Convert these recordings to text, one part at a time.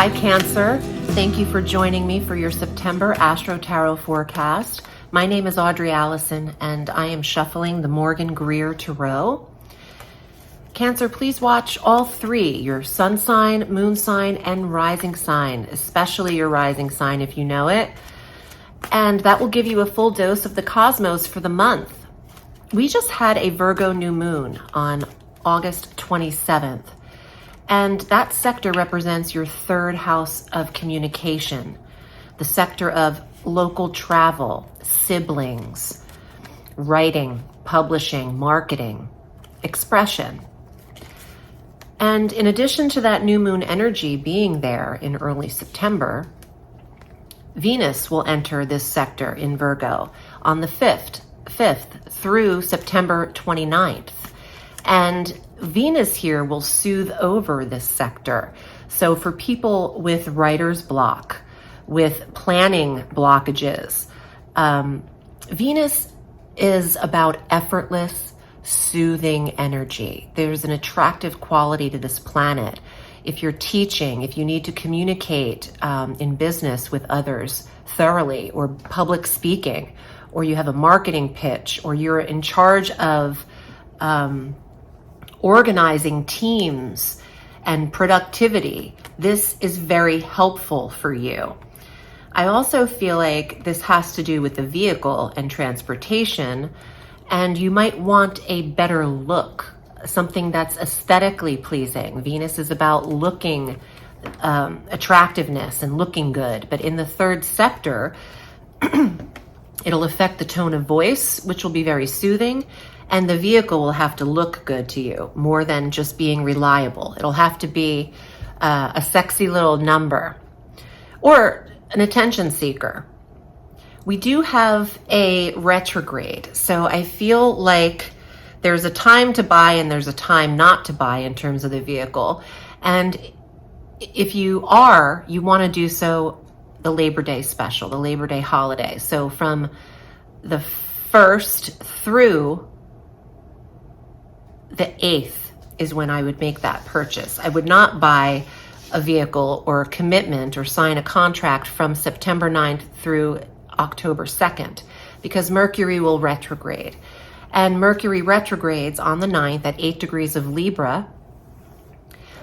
Hi, Cancer. Thank you for joining me for your September Astro Tarot forecast. My name is Audrey Alison, and I am shuffling the Morgan Greer Tarot. Cancer, please watch all three, your sun sign, moon sign, and rising sign, especially your rising sign if you know it. And that will give you a full dose of the cosmos for the month. We just had a Virgo new moon on August 27th. And that sector represents your third house of communication, the sector of local travel, siblings, writing, publishing, marketing, expression. And in addition to that new moon energy being there in early September, Venus will enter this sector in Virgo on the 5th through September 29th. And Venus here will soothe over this sector. So for people with writer's block, with planning blockages, Venus is about effortless, soothing energy. There's an attractive quality to this planet. If you're teaching, if you need to communicate in business with others thoroughly, or public speaking, or you have a marketing pitch, or you're in charge of organizing teams and productivity, this is very helpful for you. I also feel like this has to do with the vehicle and transportation, and you might want a better look, something that's aesthetically pleasing. Venus is about looking, attractiveness and looking good, but in the third sector, it'll affect the tone of voice, which will be very soothing. And the vehicle will have to look good to you more than just being reliable. It'll have to be a sexy little number or an attention seeker. We do have a retrograde. So I feel like there's a time to buy and there's a time not to buy in terms of the vehicle. And if you want to do so the Labor Day special, the Labor Day holiday. So from the 1st through the 8th is when I would make that purchase. I would not buy a vehicle or a commitment or sign a contract from September 9th through October 2nd because Mercury will retrograde. And Mercury retrogrades on the 9th at 8 degrees of Libra,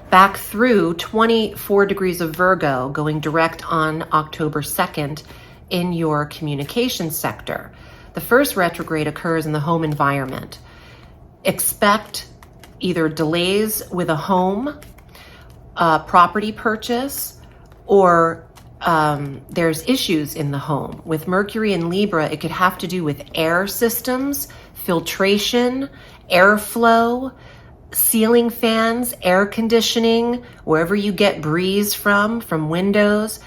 back through 24 degrees of Virgo, going direct on October 2nd in your communication sector. The first retrograde occurs in the home environment. Expect either delays with a home, property purchase, or there's issues in the home. With Mercury in Libra, it could have to do with air systems, filtration, airflow, ceiling fans, air conditioning, wherever you get breeze from windows.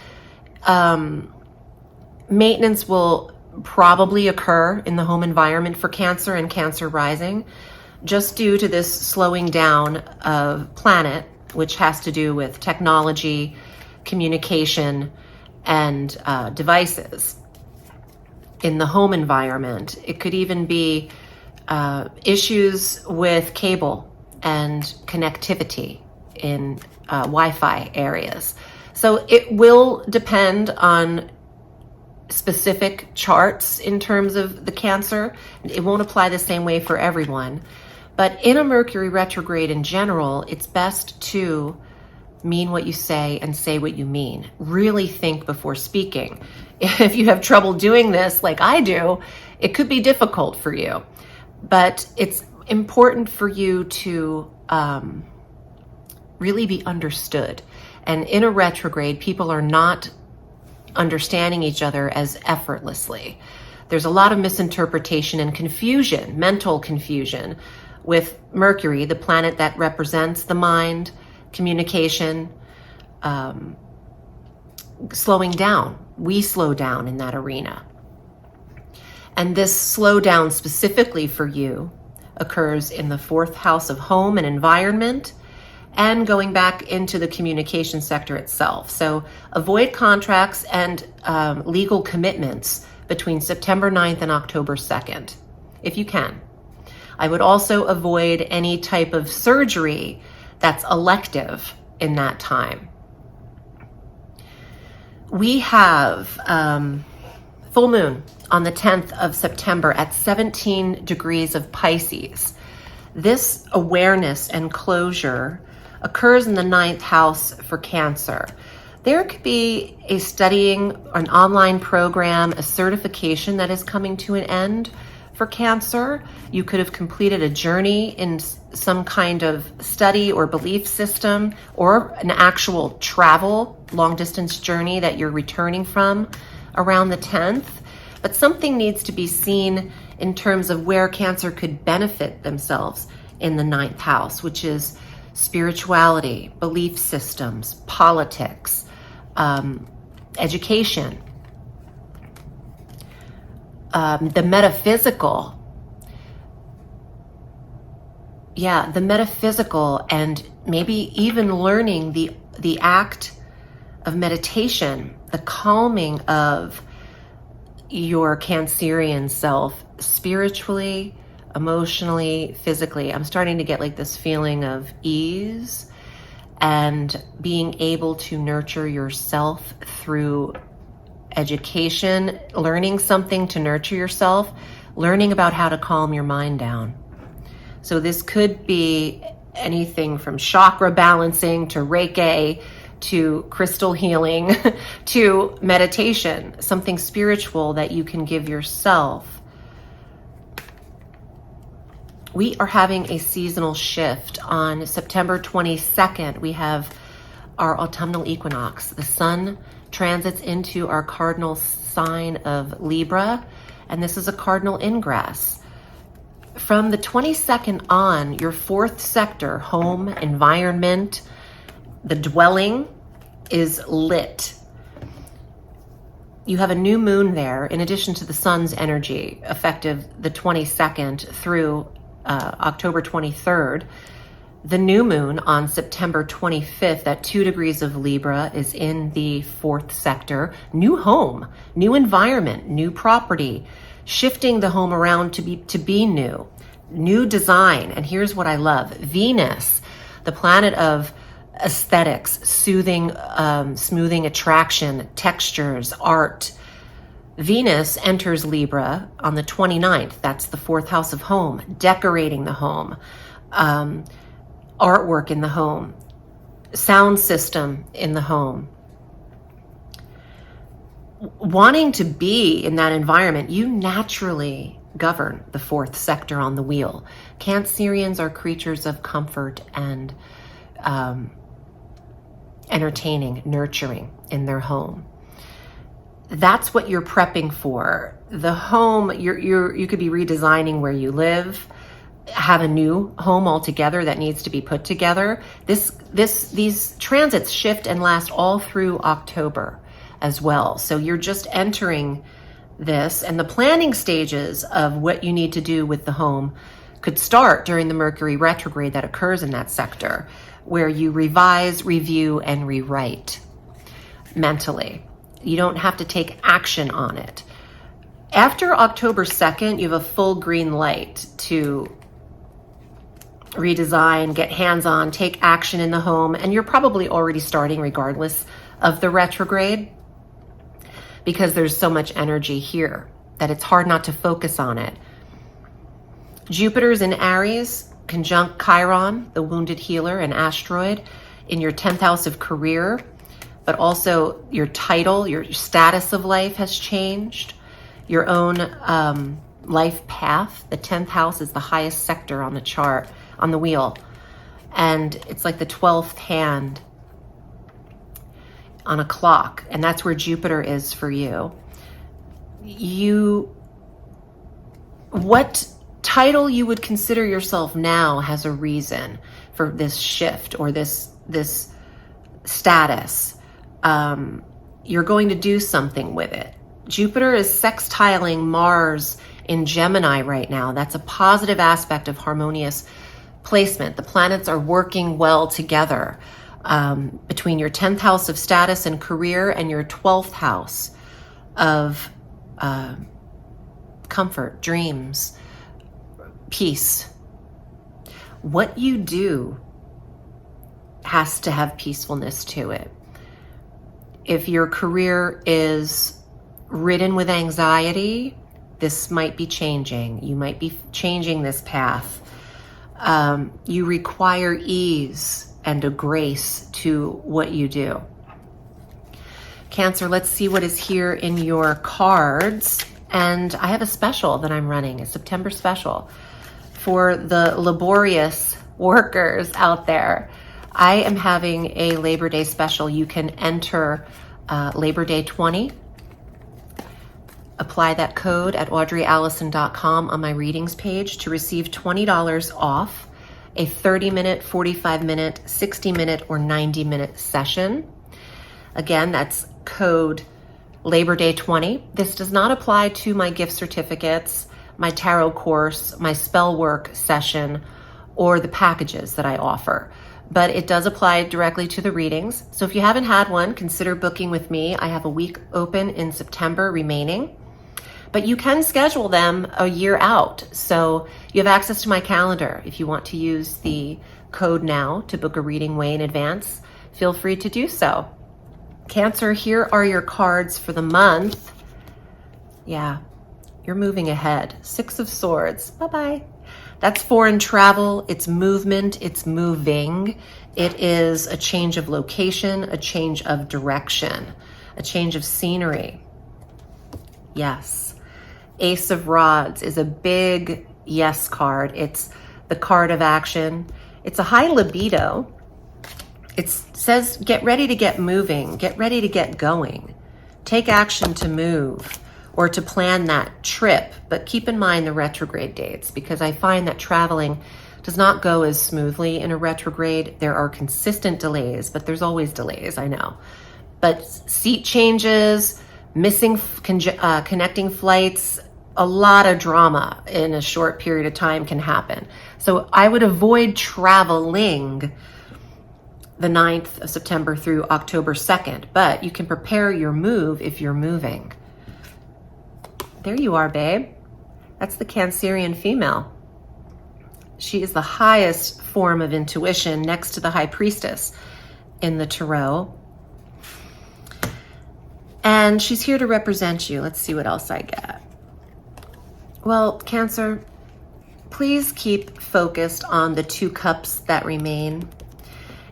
Maintenance will probably occur in the home environment for Cancer and Cancer rising, just due to this slowing down of planet, which has to do with technology, communication, and devices. In the home environment, it could even be issues with cable and connectivity in Wi-Fi areas. So it will depend on specific charts in terms of the Cancer. It won't apply the same way for everyone. But in a Mercury retrograde in general, it's best to mean what you say and say what you mean. Really think before speaking. If you have trouble doing this like I do, it could be difficult for you. But it's important for you to really be understood. And in a retrograde, people are not understanding each other as effortlessly. There's a lot of misinterpretation and confusion, mental confusion, with Mercury, the planet that represents the mind, communication, slowing down. We slow down in that arena. And this slowdown specifically for you occurs in the 4th house of home and environment, and going back into the communication sector itself. So avoid contracts and legal commitments between September 9th and October 2nd, if you can. I would also avoid any type of surgery that's elective in that time. We have full moon on the 10th of September at 17 degrees of Pisces. This awareness and closure occurs in the 9th house for Cancer. There could be a studying, an online program, a certification that is coming to an end for Cancer. You could have completed a journey in some kind of study or belief system, or an actual travel, long distance journey that you're returning from around the 10th. But something needs to be seen in terms of where Cancer could benefit themselves in the 9th house, which is spirituality, belief systems, politics, education, the metaphysical. Yeah, the metaphysical, and maybe even learning the act of meditation, the calming of your Cancerian self, spiritually, emotionally, physically. I'm starting to get like this feeling of ease and being able to nurture yourself through education, learning something to nurture yourself, learning about how to calm your mind down. So this could be anything from chakra balancing to Reiki to crystal healing to meditation, something spiritual that you can give yourself. We are having a seasonal shift on September 22nd. We have our autumnal equinox. The sun transits into our cardinal sign of Libra, and this is a cardinal ingress. From the 22nd on, your 4th sector, home, environment, the dwelling, is lit. You have a new moon there, in addition to the sun's energy, effective the 22nd through October 23rd. The new moon on September 25th at 2 degrees of Libra is in the 4th sector. New home, new environment, new property, shifting the home around to be new design. And here's what I love. Venus, the planet of aesthetics, soothing, smoothing attraction, textures, art. Venus enters Libra on the 29th. That's the 4th house of home, decorating the home, artwork in the home, sound system in the home. Wanting to be in that environment, you naturally govern the 4th sector on the wheel. Cancerians are creatures of comfort and entertaining, nurturing in their home. That's what you're prepping for. The home, you could be redesigning where you live, have a new home altogether that needs to be put together. These transits shift and last all through October as well. So you're just entering this, and the planning stages of what you need to do with the home could start during the Mercury retrograde that occurs in that sector, where you revise, review, and rewrite mentally. You don't have to take action on it. After October 2nd, you have a full green light to redesign, get hands-on, take action in the home, and you're probably already starting regardless of the retrograde, because there's so much energy here that it's hard not to focus on it. Jupiter's in Aries, conjunct Chiron, the wounded healer, an asteroid, in your 10th house of career, but also your title, your status of life has changed. Your own life path. The 10th house is the highest sector on the chart, on the wheel. And it's like the 12th hand on a clock. And that's where Jupiter is for you. What title you would consider yourself now has a reason for this shift or this status. You're going to do something with it. Jupiter is sextiling Mars in Gemini right now. That's a positive aspect of harmonious placement. The planets are working well together between your 10th house of status and career and your 12th house of comfort, dreams, peace. What you do has to have peacefulness to it. If your career is ridden with anxiety, this might be changing. You might be changing this path. You require ease and a grace to what you do. Cancer, let's see what is here in your cards. And I have a special that I'm running, a September special for the laborious workers out there. I am having a Labor Day special. You can enter Labor Day 20. Apply that code at audreyalison.com on my readings page to receive $20 off a 30-minute, 45-minute, 60-minute, or 90-minute session. Again, that's code Labor Day 20. This does not apply to my gift certificates, my tarot course, my spell work session, or the packages that I offer. But it does apply directly to the readings. So if you haven't had one, consider booking with me. I have a week open in September remaining. But you can schedule them a year out. So you have access to my calendar. If you want to use the code now to book a reading way in advance, feel free to do so. Cancer, here are your cards for the month. Yeah, you're moving ahead. 6 of Swords. Bye-bye. That's foreign travel. It's movement. It's moving. It is a change of location, a change of direction, a change of scenery. Yes. Ace of Rods is a big yes card. It's the card of action. It's a high libido. It says get ready to get moving, get ready to get going. Take action to move or to plan that trip, but keep in mind the retrograde dates, because I find that traveling does not go as smoothly in a retrograde. There are consistent delays, but there's always delays, I know. But seat changes, missing connecting flights, a lot of drama in a short period of time can happen. So I would avoid traveling the 9th of September through October 2nd, but you can prepare your move if you're moving. There you are, babe. That's the Cancerian female. She is the highest form of intuition next to the High Priestess in the Tarot. And she's here to represent you. Let's see what else I get. Well, Cancer, please keep focused on the 2 cups that remain.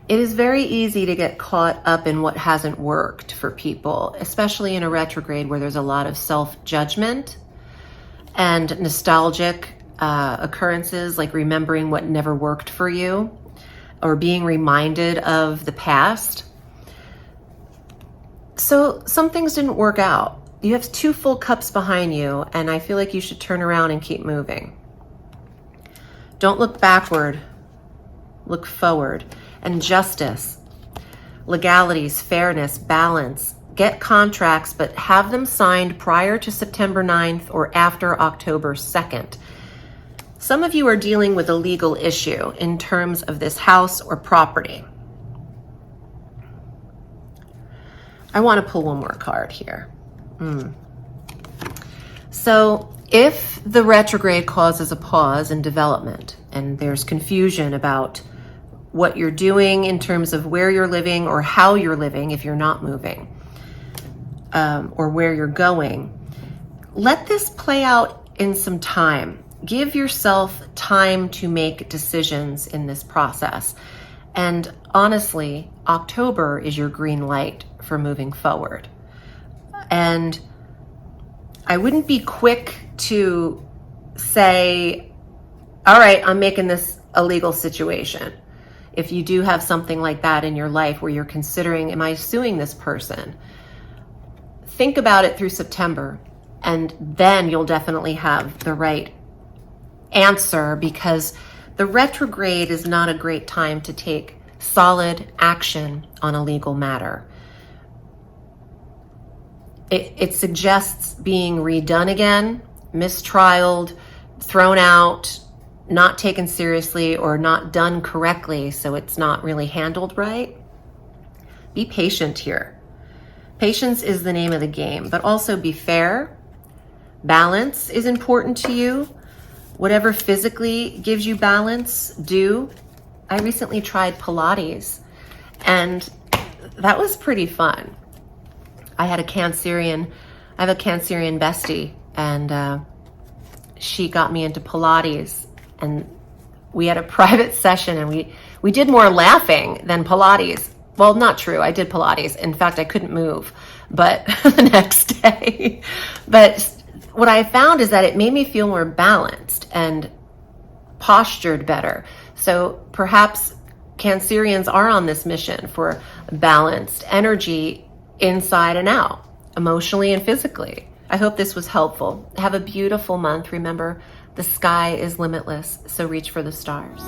It is very easy to get caught up in what hasn't worked for people, especially in a retrograde where there's a lot of self-judgment and nostalgic occurrences, like remembering what never worked for you or being reminded of the past. So some things didn't work out. You have 2 full cups behind you, and I feel like you should turn around and keep moving. Don't look backward, look forward. And justice, legalities, fairness, balance. Get contracts, but have them signed prior to September 9th or after October 2nd. Some of you are dealing with a legal issue in terms of this house or property. I want to pull one more card here. So if the retrograde causes a pause in development and there's confusion about what you're doing in terms of where you're living or how you're living if you're not moving, or where you're going, let this play out in some time. Give yourself time to make decisions in this process. And honestly, October is your green light for moving forward. And I wouldn't be quick to say, all right, I'm making this a legal situation. If you do have something like that in your life where you're considering, am I suing this person? Think about it through September, and then you'll definitely have the right answer, because the retrograde is not a great time to take solid action on a legal matter. It suggests being redone again, mistrialed, thrown out, not taken seriously, or not done correctly, so it's not really handled right. Be patient here. Patience is the name of the game, but also be fair. Balance is important to you. Whatever physically gives you balance, do. I recently tried Pilates, and that was pretty fun. I have a Cancerian bestie, and she got me into Pilates, and we had a private session, and we did more laughing than Pilates. Well, not true. I did Pilates. In fact, I couldn't move, but the next day. But what I found is that it made me feel more balanced and postured better. So perhaps Cancerians are on this mission for balanced energy inside and out, emotionally and physically. I hope this was helpful. Have a beautiful month. Remember, the sky is limitless, so reach for the stars.